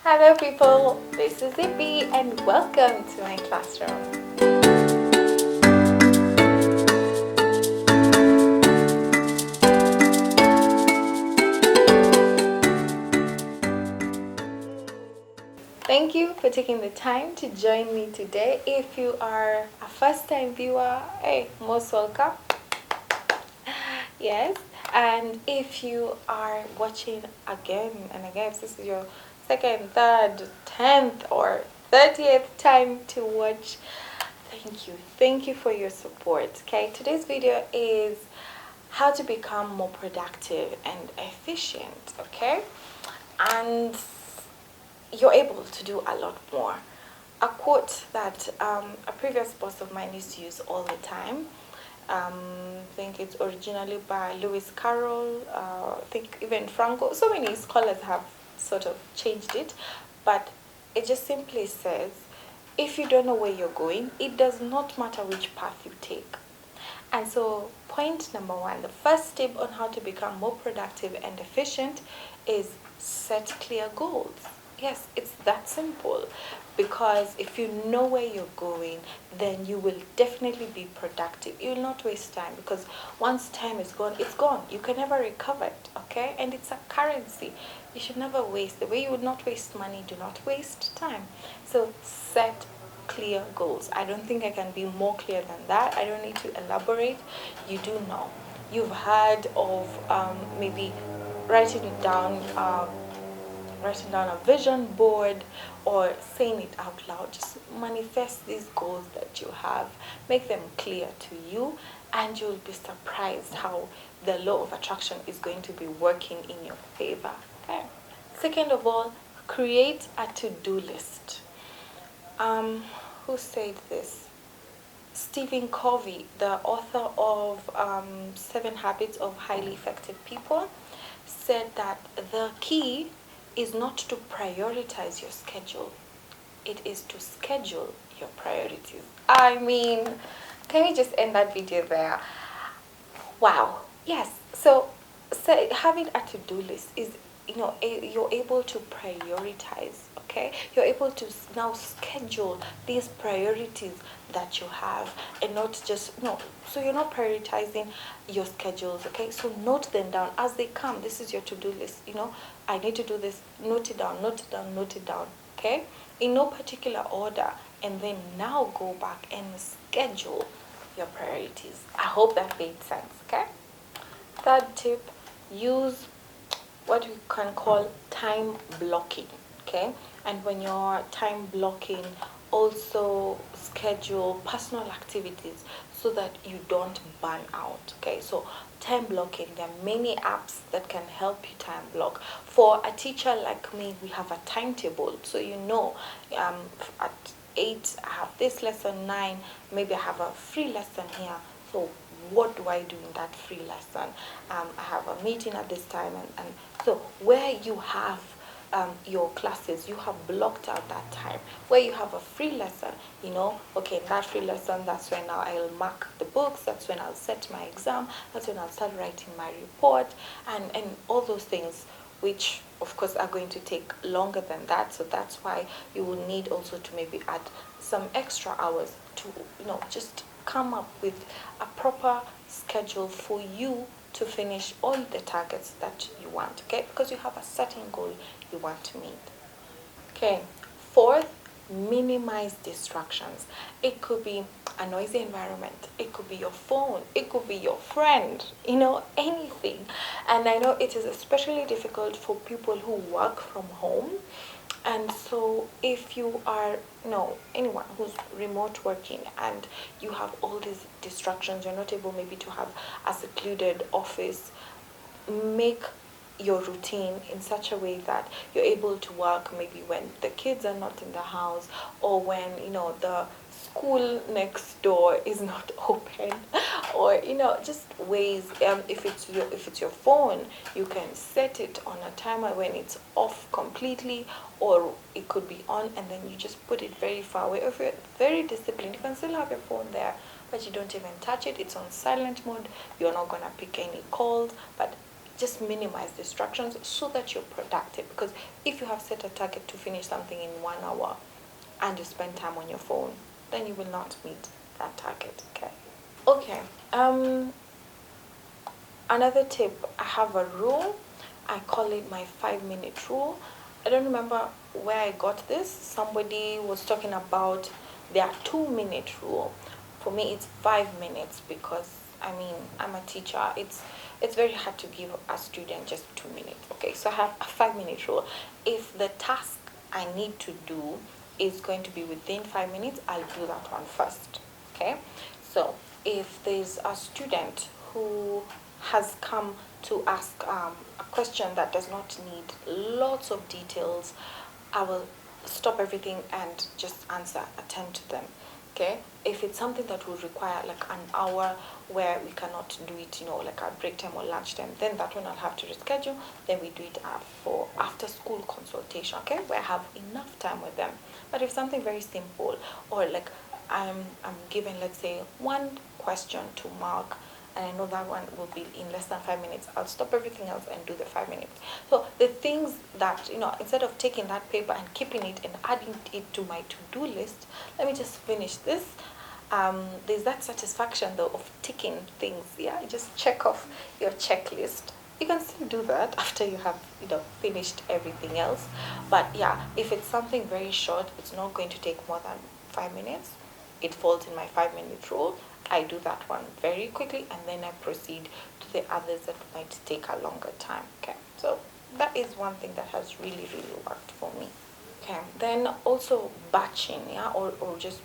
Hello people, this is Zippy and welcome to my classroom. Thank you for taking the time to join me today. If you are a first-time viewer, hey, most welcome. Yes, and if you are watching again and again, if this is your second, third, 10th or 30th time to watch, thank you for your support. Okay, today's video is how to become more productive and efficient. Okay, and you're able to do a lot more. A quote that a previous boss of mine used to use all the time. I think it's originally by Lewis Carroll. I think even Franco. So many scholars have sort of changed it, but it just simply says, if you don't know where you're going, it does not matter which path you take. And so, point number one, the first step on how to become more productive and efficient is set clear goals. Yes, it's that simple. Because if you know where you're going, then you will definitely be productive. You will not waste time, because once time is gone, it's gone. You can never recover it, okay? And it's a currency. You should never waste. The way you would not waste money, do not waste time. So set clear goals. I don't think I can be more clear than that. I don't need to elaborate. You do know. You've heard of maybe writing down a vision board or saying it out loud. Just manifest these goals that you have, make them clear to you, and you'll be surprised how the law of attraction is going to be working in your favor. Okay. Second of all, create a to-do list. Who said this? Stephen Covey, the author of 7 Habits of Highly Effective People, said that the key is not to prioritize your schedule. It is to schedule your priorities. I mean, can we just end that video there? Wow. Yes. So having a to-do list is, you're able to prioritize. Okay, you're able to now schedule these priorities that you have, and not just so you're not prioritizing your schedules. Okay, so note them down as they come. This is your to-do list. I need to do this. Note it down, note it down, note it down. Okay, in no particular order, and then now go back and schedule your priorities. I hope that made sense. Okay, third tip, use what we can call time blocking. Okay, and when you're time blocking, also schedule personal activities so that you don't burn out. Okay, so time blocking, there are many apps that can help you time block. For a teacher like me, we have a timetable, so at 8 I have this lesson, 9 maybe I have a free lesson here. So what do I do in that free lesson? I have a meeting at this time, and so where you have your classes, you have blocked out that time. Where you have a free lesson, okay, in that free lesson, that's when I'll mark the books, that's when I'll set my exam, that's when I'll start writing my report, and all those things, which of course are going to take longer than that. So that's why you will need also to maybe add some extra hours to just come up with a proper schedule for you to finish all the targets that you want. Okay, because you have a certain goal you want to meet. Okay, fourth, minimize distractions. It could be a noisy environment, it could be your phone, it could be your friend, anything. And I know it is especially difficult for people who work from home. And so if you are anyone who's remote working and you have all these distractions, you're not able maybe to have a secluded office, make your routine in such a way that you're able to work maybe when the kids are not in the house, or when the school next door is not open, or just ways. If it's your phone, you can set it on a timer when it's off completely, or it could be on and then you just put it very far away. If you're very disciplined, you can still have your phone there, but you don't even touch it. It's on silent mode. You're not gonna pick any calls, but just minimize distractions so that you're productive. Because if you have set a target to finish something in 1 hour and you spend time on your phone, then you will not meet that target. Okay. Okay. Another tip, I have a rule. I call it my 5 minute rule. I don't remember where I got this. Somebody was talking about their 2 minute rule. For me, it's 5 minutes because I mean I'm a teacher. It's very hard to give a student just 2 minutes. Okay, so I have a 5 minute rule. If the task I need to do is going to be within 5 minutes, I'll do that one first. Okay, so if there's a student who has come to ask a question that does not need lots of details, I will stop everything and just answer, attend to them. Okay, if it's something that will require like an hour where we cannot do it, like at break time or lunch time, then that one I'll have to reschedule. Then we do it for after school consultation, okay, where I have enough time with them. But if something very simple, or like I'm given, let's say, one question to mark, and I know that one will be in less than 5 minutes, I'll stop everything else and do the 5 minutes. So the things that, instead of taking that paper and keeping it and adding it to my to-do list, let me just finish this. There's that satisfaction though of ticking things. Yeah, you just check off your checklist. You can still do that after you have finished everything else. But yeah, if it's something very short, it's not going to take more than 5 minutes. It falls in my 5 minute rule. I do that one very quickly, and then I proceed to the others that might take a longer time. Okay, so that is one thing that has really worked for me. Okay, then also batching, yeah, or just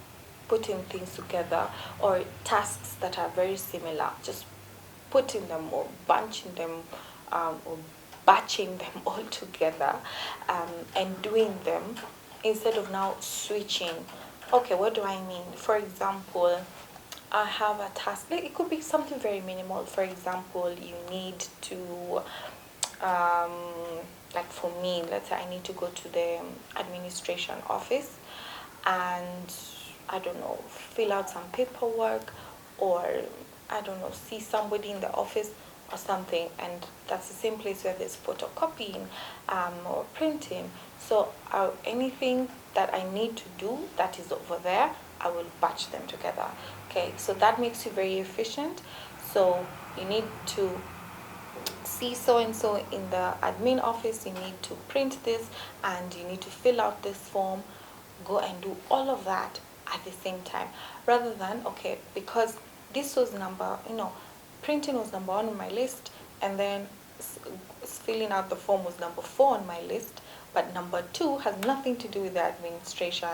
putting things together, or tasks that are very similar, just putting them or bunching them, or batching them all together, and doing them instead of now switching. Okay, what do I mean? For example, I have a task. Like, it could be something very minimal. For example, you need to, um, like for me, let's say I need to go to the administration office and, I don't know, fill out some paperwork, or I don't know, see somebody in the office or something, and that's the same place where there's photocopying, or printing. So anything that I need to do that is over there, I will batch them together. Okay, so that makes you very efficient. So you need to see so and so in the admin office, you need to print this, and you need to fill out this form. Go and do all of that at the same time, rather than, okay, because this was printing was number 1 on my list, and then filling out the form was number 4 on my list, but number 2 has nothing to do with the administration.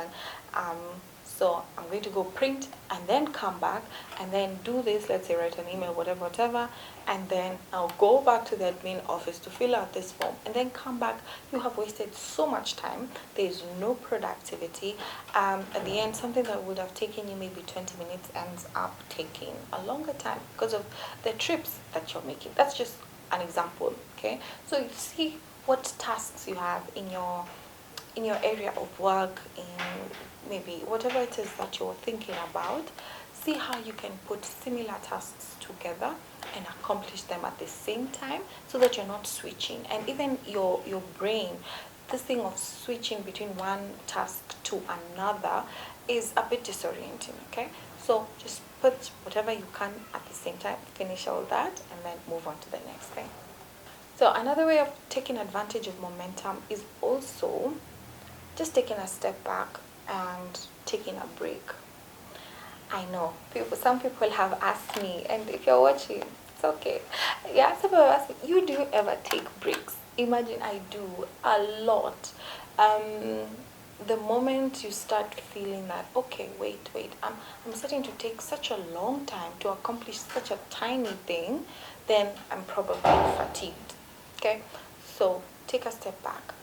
So I'm going to go print and then come back and then do this, let's say write an email, whatever, and then I'll go back to the admin office to fill out this form and then come back. You have wasted so much time. There's no productivity. At the end, something that would have taken you maybe 20 minutes ends up taking a longer time because of the trips that you're making. That's just an example, okay? So you see what tasks you have in your area of work, in maybe whatever it is that you're thinking about. See how you can put similar tasks together and accomplish them at the same time, so that you're not switching. And even your brain, this thing of switching between one task to another is a bit disorienting. Okay, so just put whatever you can at the same time, finish all that, and then move on to the next thing. So another way of taking advantage of momentum is also just taking a step back and taking a break. I know some people have asked me, and if you're watching, it's okay. Yeah, some people have asked me, do you ever take breaks? Imagine I do a lot. The moment you start feeling that, okay, wait, I'm starting to take such a long time to accomplish such a tiny thing, then I'm probably fatigued. Okay, so take a step back.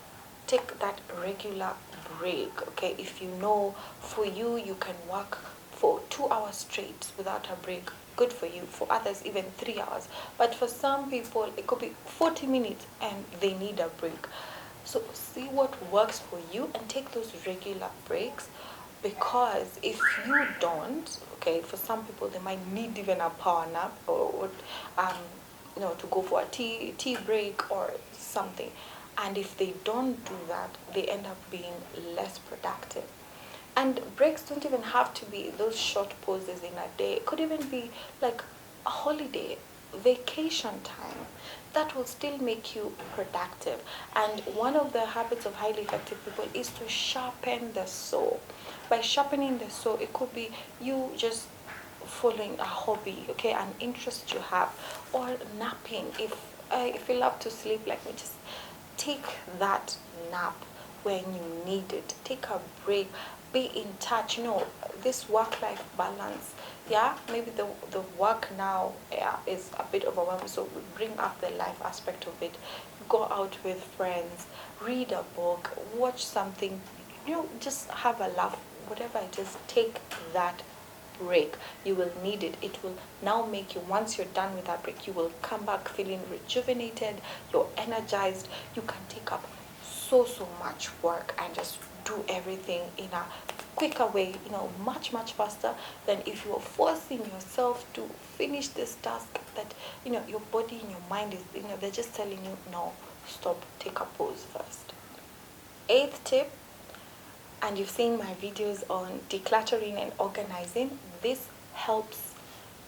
Take that regular break. Okay, if you know for you can work for 2 hours straight without a break, good for you. For others, even 3 hours. But for some people, it could be 40 minutes and they need a break. So see what works for you and take those regular breaks, because if you don't, okay, for some people they might need even a power nap, or to go for a tea break or something. And if they don't do that, they end up being less productive. And breaks don't even have to be those short pauses in a day. It could even be like a holiday, vacation time. That will still make you productive. And one of the habits of highly effective people is to sharpen the saw. By sharpening the saw, it could be you just following a hobby, okay, an interest you have, or napping. If you love to sleep like me, just take that nap when you need it. Take a break. Be in touch. This work-life balance. Yeah, maybe the work now, yeah, is a bit overwhelming. So we bring up the life aspect of it. Go out with friends. Read a book. Watch something. Just have a laugh. Whatever it is, take that break. You will need it. It will now make you, once you're done with that break, you will come back feeling rejuvenated, you're energized, you can take up so much work and just do everything in a quicker way, much faster than if you are forcing yourself to finish this task that your body and your mind is, they're just telling you, no, stop, take a pause first. Eighth tip, and you've seen my videos on decluttering and organizing, this helps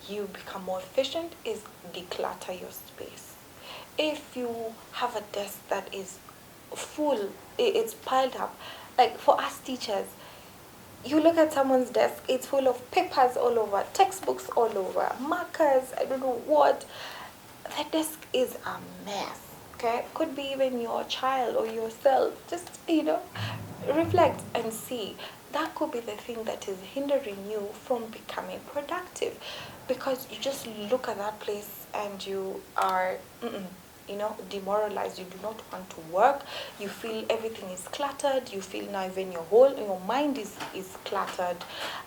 you become more efficient, is declutter your space. If you have a desk that is full, it's piled up, like for us teachers, you look at someone's desk, it's full of papers all over, textbooks all over, markers, I don't know what. The desk is a mess. Okay, could be even your child or yourself. Just reflect and see. That could be the thing that is hindering you from becoming productive, because you just look at that place and you are demoralized. You do not want to work. You feel everything is cluttered. You feel now even your mind is cluttered,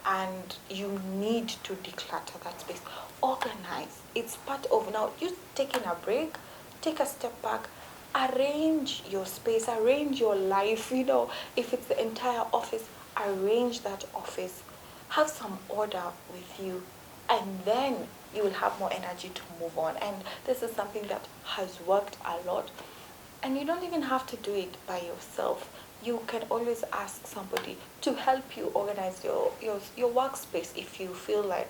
and you need to declutter that space. Organize. It's part of, now you taking a break, take a step back, arrange your space, arrange your life. If it's the entire office, arrange that office, have some order with you, and then you will have more energy to move on. And this is something that has worked a lot, and you don't even have to do it by yourself. You can always ask somebody to help you organize your workspace if you feel like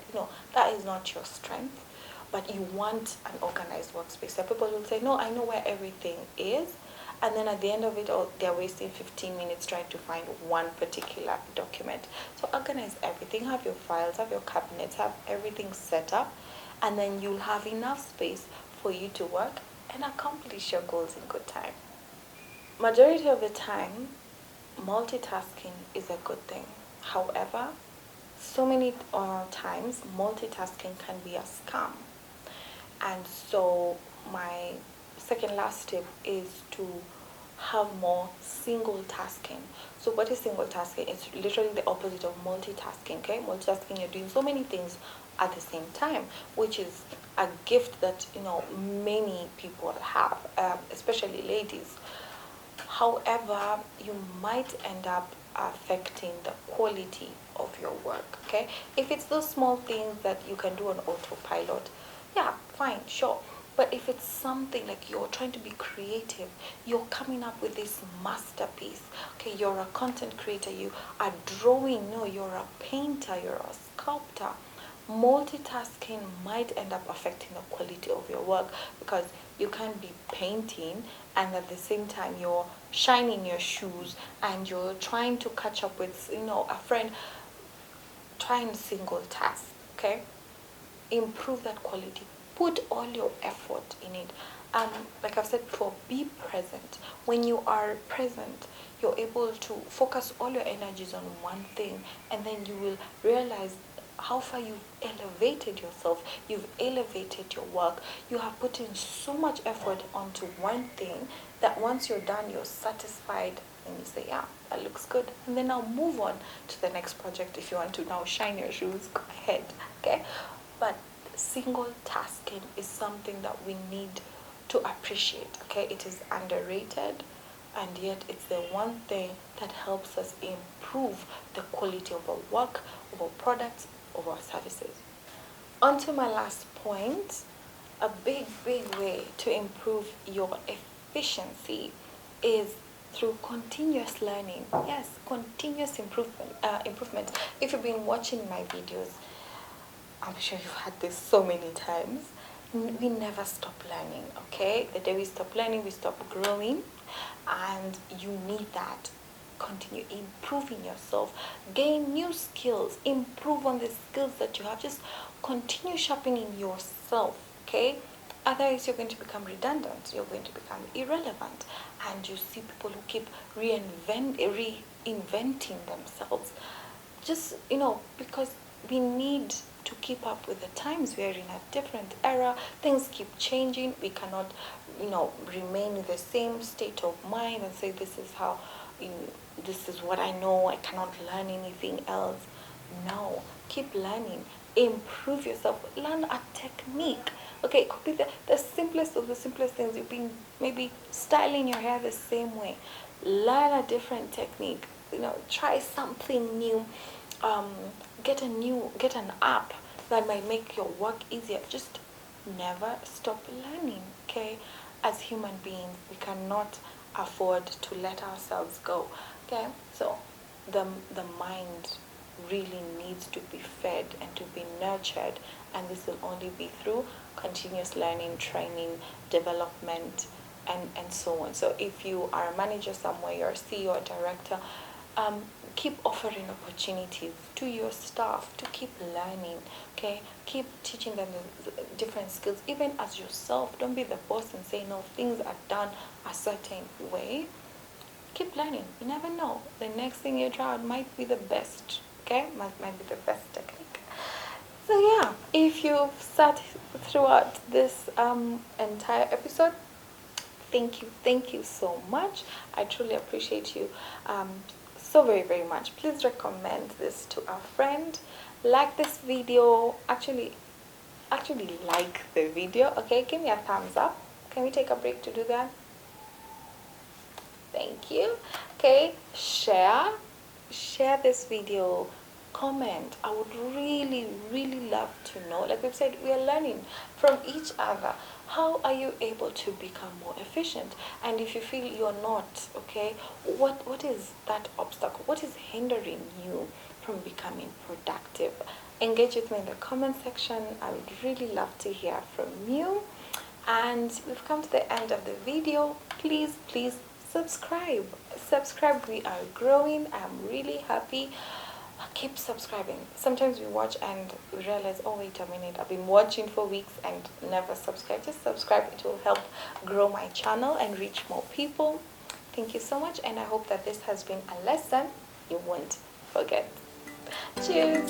that is not your strength, but you want an organized workspace. So people will say, no, I know where everything is. And then at the end of it all, they're wasting 15 minutes trying to find one particular document. So organize everything, have your files, have your cabinets, have everything set up, and then you'll have enough space for you to work and accomplish your goals in good time. Majority of the time, multitasking is a good thing. However, so many times, multitasking can be a scam. And so my second last tip is to have more single tasking. So what is single tasking? It's literally the opposite of multitasking. Okay, multitasking, you're doing so many things at the same time, which is a gift that many people have, especially ladies. However, you might end up affecting the quality of your work. Okay, if it's those small things that you can do on autopilot, yeah, fine, sure. But if it's something like you're trying to be creative, you're coming up with this masterpiece, okay, you're a content creator, you are drawing, no, you're a painter, you're a sculptor, multitasking might end up affecting the quality of your work, because you can be painting and at the same time you're shining your shoes and you're trying to catch up with a friend. Try and single task, okay? Improve that quality. Put all your effort in it. Like I've said before, be present. When you are present, you're able to focus all your energies on one thing, and then you will realize how far you've elevated yourself. You've elevated your work. You have put in so much effort onto one thing that once you're done, you're satisfied and you say, yeah, that looks good. And then now move on to the next project. If you want to now shine your shoes, go ahead, okay? But single tasking is something that we need to appreciate, okay? It is underrated, and yet it's the one thing that helps us improve the quality of our work, of our products, of our services. On to my last point, a big way to improve your efficiency is through continuous learning. Yes, continuous improvement. If you've been watching my videos, I'm sure you've had this so many times. We never stop learning, okay? The day we stop learning, we stop growing, and you need that. Continue improving yourself, gain new skills, improve on the skills that you have. Just continue sharpening yourself, okay? Otherwise, you're going to become redundant, you're going to become irrelevant, and you see people who keep reinventing themselves, just because we need to keep up with the times. We are in a different era, things keep changing. We cannot remain in the same state of mind and say this is how this is what I know, I cannot learn anything else. No, keep learning, improve yourself, learn a technique. Okay, it could be the simplest of the simplest things. You've been maybe styling your hair the same way, learn a different technique, try something new. um, get an app that might make your work easier. Just never stop learning, okay? As human beings, we cannot afford to let ourselves go, okay? So the mind really needs to be fed and to be nurtured, and this will only be through continuous learning, training, development, and so on. So if you are a manager somewhere, you're a CEO or director, keep offering opportunities to your staff to keep learning, okay? Keep teaching them the different skills, even as yourself. Don't be the boss and say, no, things are done a certain way. Keep learning. You never know. The next thing you try out might be the best, okay? Might be the best technique. So yeah, if you've sat throughout this entire episode, thank you so much. I truly appreciate you so very much. Please recommend this to a friend. Like this video. Actually like the video. Okay, give me a thumbs up. Can we take a break to do that? Thank you. Okay, share this video, comment. I would really love to know. Like we've said, we are learning from each other. How are you able to become more efficient? And if you feel you're not, okay, what is that obstacle? What is hindering you from becoming productive? Engage with me in the comment section. I would really love to hear from you. And we've come to the end of the video. Please subscribe. We are growing. I'm really happy. Keep subscribing. Sometimes we watch and we realize, oh wait a minute, I've been watching for weeks and never subscribed. Just subscribe. It will help grow my channel and reach more people. Thank you so much, and I hope that this has been a lesson you won't forget. Cheers.